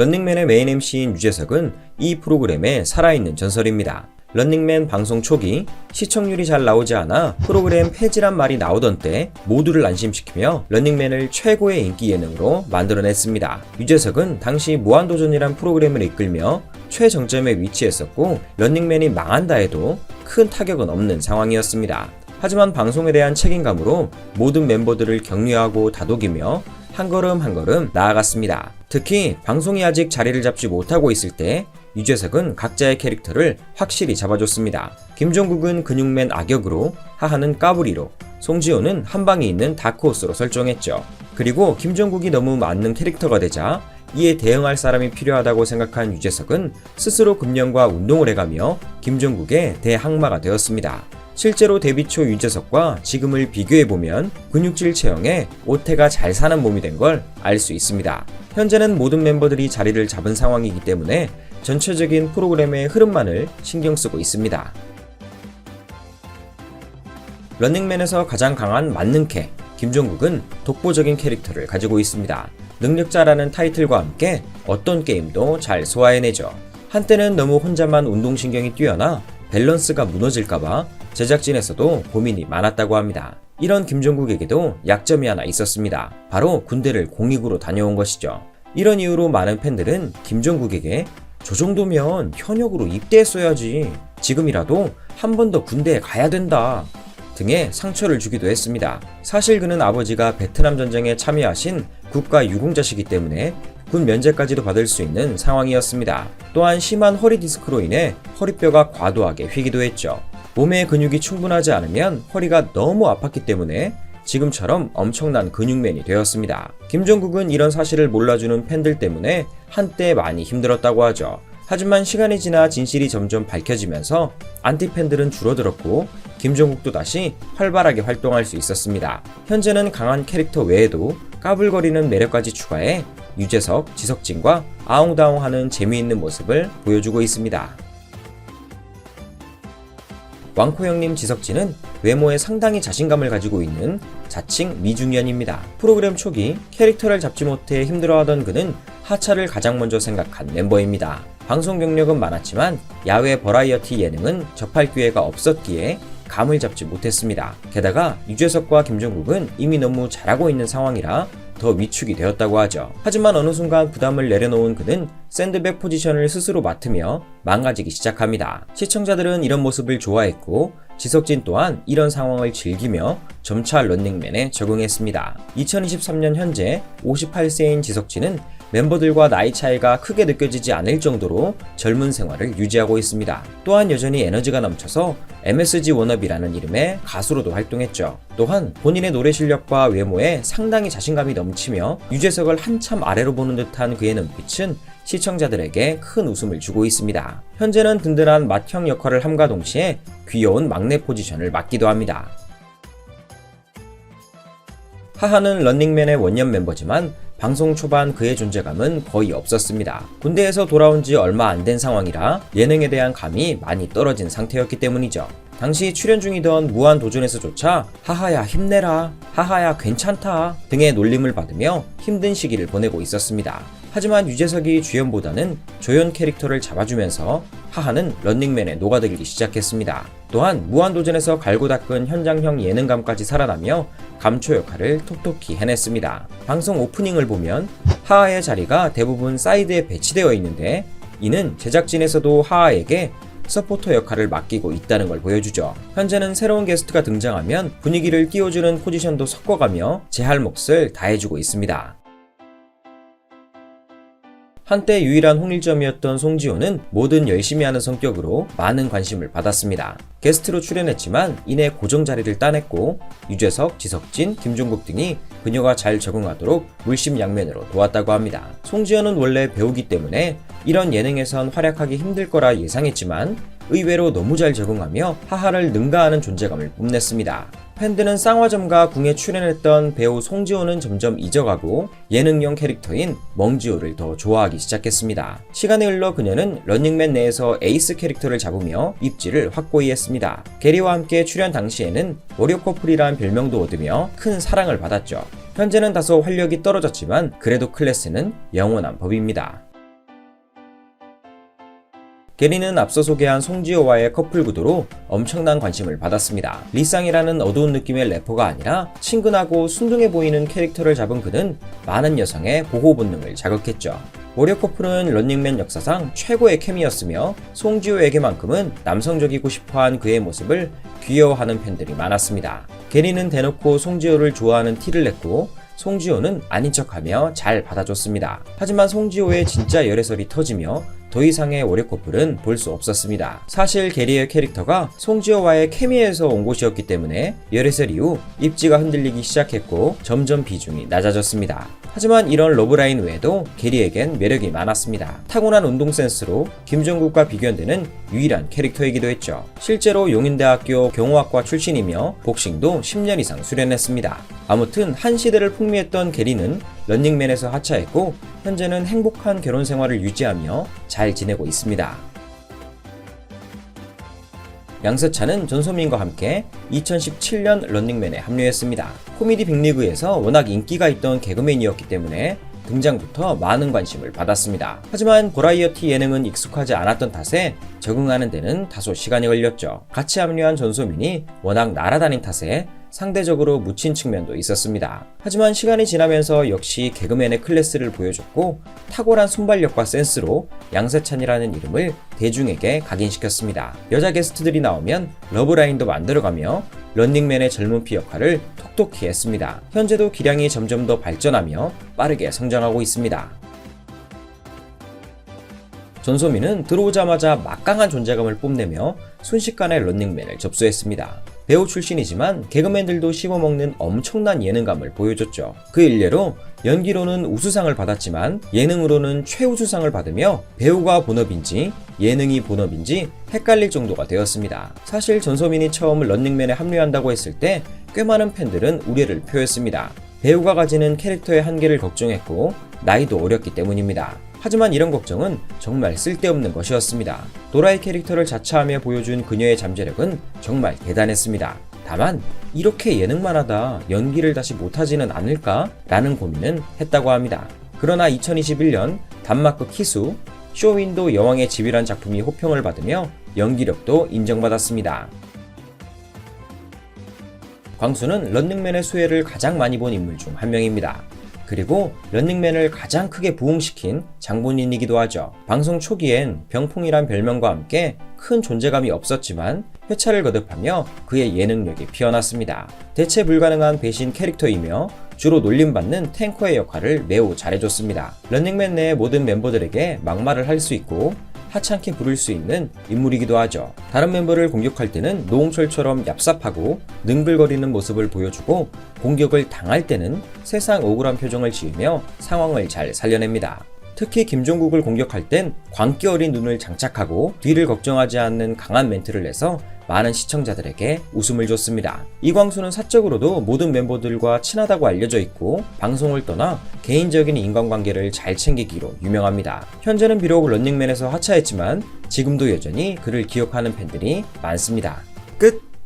런닝맨의 메인 MC인 유재석은 이 프로그램의 살아있는 전설입니다. 런닝맨 방송 초기 시청률이 잘 나오지 않아 프로그램 폐지란 말이 나오던 때 모두를 안심시키며 런닝맨을 최고의 인기 예능으로 만들어냈습니다. 유재석은 당시 무한도전이란 프로그램을 이끌며 최정점에 위치했었고 런닝맨이 망한다 해도 큰 타격은 없는 상황이었습니다. 하지만 방송에 대한 책임감으로 모든 멤버들을 격려하고 다독이며 한 걸음 한 걸음 나아갔습니다. 특히 방송이 아직 자리를 잡지 못하고 있을 때 유재석은 각자의 캐릭터를 확실히 잡아줬습니다. 김종국은 근육맨 악역으로, 하하는 까불이로, 송지효는 한방에 있는 다크호스로 설정했죠. 그리고 김종국이 너무 맞는 캐릭터가 되자 이에 대응할 사람이 필요하다고 생각한 유재석은 스스로 금연과 운동을 해가며 김종국의 대항마가 되었습니다. 실제로 데뷔 초 유재석과 지금을 비교해보면 근육질 체형에 오태가 잘 사는 몸이 된 걸 알 수 있습니다. 현재는 모든 멤버들이 자리를 잡은 상황이기 때문에 전체적인 프로그램의 흐름만을 신경 쓰고 있습니다. 런닝맨에서 가장 강한 만능캐 김종국은 독보적인 캐릭터를 가지고 있습니다. 능력자라는 타이틀과 함께 어떤 게임도 잘 소화해내죠. 한때는 너무 혼자만 운동신경이 뛰어나 밸런스가 무너질까봐 제작진에서도 고민이 많았다고 합니다. 이런 김종국에게도 약점이 하나 있었습니다. 바로 군대를 공익으로 다녀온 것이죠. 이런 이유로 많은 팬들은 김종국에게 저 정도면 현역으로 입대했어야지, 지금이라도 한 번 더 군대에 가야 된다 등의 상처를 주기도 했습니다. 사실 그는 아버지가 베트남 전쟁에 참여하신 국가 유공자시기 때문에 군 면제까지도 받을 수 있는 상황이었습니다. 또한 심한 허리 디스크로 인해 허리뼈가 과도하게 휘기도 했죠. 몸에 근육이 충분하지 않으면 허리가 너무 아팠기 때문에 지금처럼 엄청난 근육맨이 되었습니다. 김종국은 이런 사실을 몰라주는 팬들 때문에 한때 많이 힘들었다고 하죠. 하지만 시간이 지나 진실이 점점 밝혀지면서 안티팬들은 줄어들었고 김종국도 다시 활발하게 활동할 수 있었습니다. 현재는 강한 캐릭터 외에도 까불거리는 매력까지 추가해 유재석, 지석진과 아웅다웅하는 재미있는 모습을 보여주고 있습니다. 왕코 형님 지석진은 외모에 상당히 자신감을 가지고 있는 자칭 미중년입니다. 프로그램 초기 캐릭터를 잡지 못해 힘들어하던 그는 하차를 가장 먼저 생각한 멤버입니다. 방송 경력은 많았지만 야외 버라이어티 예능은 접할 기회가 없었기에 감을 잡지 못했습니다. 게다가 유재석과 김종국은 이미 너무 잘하고 있는 상황이라 더 위축이 되었다고 하죠. 하지만 어느 순간 부담을 내려놓은 그는 샌드백 포지션을 스스로 맡으며 망가지기 시작합니다. 시청자들은 이런 모습을 좋아했고 지석진 또한 이런 상황을 즐기며 점차 런닝맨에 적응했습니다. 2023년 현재 58세인 지석진은 멤버들과 나이 차이가 크게 느껴지지 않을 정도로 젊은 생활을 유지하고 있습니다. 또한 여전히 에너지가 넘쳐서 MSG 워너비라는 이름의 가수로도 활동했죠. 또한 본인의 노래 실력과 외모에 상당히 자신감이 넘치며 유재석을 한참 아래로 보는 듯한 그의 눈빛은 시청자들에게 큰 웃음을 주고 있습니다. 현재는 든든한 맏형 역할을 함과 동시에 귀여운 막내 포지션을 맡기도 합니다. 하하는 런닝맨의 원년 멤버지만 방송 초반 그의 존재감은 거의 없었습니다. 군대에서 돌아온 지 얼마 안 된 상황이라 예능에 대한 감이 많이 떨어진 상태였기 때문이죠. 당시 출연 중이던 무한도전에서조차 하하야 힘내라, 하하야 괜찮다 등의 놀림을 받으며 힘든 시기를 보내고 있었습니다. 하지만 유재석이 주연보다는 조연 캐릭터를 잡아주면서 하하는 런닝맨에 녹아들기 시작했습니다. 또한 무한도전에서 갈고 닦은 현장형 예능감까지 살아나며 감초 역할을 톡톡히 해냈습니다. 방송 오프닝을 보면 하하의 자리가 대부분 사이드에 배치되어 있는데 이는 제작진에서도 하하에게 서포터 역할을 맡기고 있다는 걸 보여주죠. 현재는 새로운 게스트가 등장하면 분위기를 띄워주는 포지션도 섞어가며 제 할 몫을 다해주고 있습니다. 한때 유일한 홍일점이었던 송지효는 뭐든 열심히 하는 성격으로 많은 관심을 받았습니다. 게스트로 출연했지만 이내 고정 자리를 따냈고 유재석, 지석진, 김종국 등이 그녀가 잘 적응하도록 물심양면으로 도왔다고 합니다. 송지효는 원래 배우기 때문에 이런 예능에선 활약하기 힘들 거라 예상했지만 의외로 너무 잘 적응하며 하하를 능가하는 존재감을 뽐냈습니다. 팬들은 쌍화점과 궁에 출연했던 배우 송지효는 점점 잊어가고 예능용 캐릭터인 멍지효를 더 좋아하기 시작했습니다. 시간이 흘러 그녀는 런닝맨 내에서 에이스 캐릭터를 잡으며 입지를 확고히 했습니다. 게리와 함께 출연 당시에는 워리어 커플이란 별명도 얻으며 큰 사랑을 받았죠. 현재는 다소 활력이 떨어졌지만 그래도 클래스는 영원한 법입니다. 게리는 앞서 소개한 송지효와의 커플 구도로 엄청난 관심을 받았습니다. 리쌍이라는 어두운 느낌의 래퍼가 아니라 친근하고 순둥해 보이는 캐릭터를 잡은 그는 많은 여성의 보호 본능을 자극했죠. 워리어 커플은 런닝맨 역사상 최고의 케미였으며 송지효에게만큼은 남성적이고 싶어한 그의 모습을 귀여워하는 팬들이 많았습니다. 게리는 대놓고 송지효를 좋아하는 티를 냈고 송지효는 아닌 척하며 잘 받아줬습니다. 하지만 송지효의 진짜 열애설이 터지며 더 이상의 워리어 커플은 볼 수 없었습니다. 사실 게리의 캐릭터가 송지효와의 케미에서 온 곳이었기 때문에 열애설 이후 입지가 흔들리기 시작했고 점점 비중이 낮아졌습니다. 하지만 이런 러브라인 외에도 게리에겐 매력이 많았습니다. 타고난 운동 센스로 김종국과 비견되는 유일한 캐릭터이기도 했죠. 실제로 용인대학교 경호학과 출신이며 복싱도 10년 이상 수련했습니다. 아무튼 한 시대를 풍미했던 게리는 런닝맨에서 하차했고 현재는 행복한 결혼 생활을 유지하며 잘 지내고 있습니다. 양세찬은 전소민과 함께 2017년 런닝맨에 합류했습니다. 코미디 빅리그에서 워낙 인기가 있던 개그맨이었기 때문에 등장부터 많은 관심을 받았습니다. 하지만 버라이어티 예능은 익숙하지 않았던 탓에 적응하는 데는 다소 시간이 걸렸죠. 같이 합류한 전소민이 워낙 날아다닌 탓에 상대적으로 묻힌 측면도 있었습니다. 하지만 시간이 지나면서 역시 개그맨의 클래스를 보여줬고 탁월한 순발력과 센스로 양세찬이라는 이름을 대중에게 각인시켰습니다. 여자 게스트들이 나오면 러브라인도 만들어가며 런닝맨의 젊은 피 역할을 톡톡히 했습니다. 현재도 기량이 점점 더 발전하며 빠르게 성장하고 있습니다. 전소민은 들어오자마자 막강한 존재감을 뽐내며 순식간에 런닝맨을 접수했습니다. 배우 출신이지만 개그맨들도 씹어먹는 엄청난 예능감을 보여줬죠. 그 일례로 연기로는 우수상을 받았지만 예능으로는 최우수상을 받으며 배우가 본업인지 예능이 본업인지 헷갈릴 정도가 되었습니다. 사실 전소민이 처음 런닝맨에 합류한다고 했을 때 꽤 많은 팬들은 우려를 표했습니다. 배우가 가지는 캐릭터의 한계를 걱정했고 나이도 어렸기 때문입니다. 하지만 이런 걱정은 정말 쓸데없는 것이었습니다. 도라의 캐릭터를 자처하며 보여준 그녀의 잠재력은 정말 대단했습니다. 다만 이렇게 예능만 하다 연기를 다시 못하지는 않을까? 라는 고민은 했다고 합니다. 그러나 2021년 단마크 키수, 쇼윈도 여왕의 집이란 작품이 호평을 받으며 연기력도 인정받았습니다. 광수는 런닝맨의 수혜를 가장 많이 본 인물 중 한 명입니다. 그리고 런닝맨을 가장 크게 부흥시킨 장본인이기도 하죠. 방송 초기엔 병풍이란 별명과 함께 큰 존재감이 없었지만 회차를 거듭하며 그의 예능력이 피어났습니다. 대체 불가능한 배신 캐릭터이며 주로 놀림받는 탱커의 역할을 매우 잘해줬습니다. 런닝맨 내 모든 멤버들에게 막말을 할 수 있고 하찮게 부를 수 있는 인물이기도 하죠. 다른 멤버를 공격할 때는 노홍철처럼 얍삽하고 능글거리는 모습을 보여주고 공격을 당할 때는 세상 억울한 표정을 지으며 상황을 잘 살려냅니다. 특히 김종국을 공격할 땐 광기 어린 눈을 장착하고 뒤를 걱정하지 않는 강한 멘트를 내서 많은 시청자들에게 웃음을 줬습니다. 이광수는 사적으로도 모든 멤버들과 친하다고 알려져 있고 방송을 떠나 개인적인 인간관계를 잘 챙기기로 유명합니다. 현재는 비록 런닝맨에서 하차했지만 지금도 여전히 그를 기억하는 팬들이 많습니다. 끝!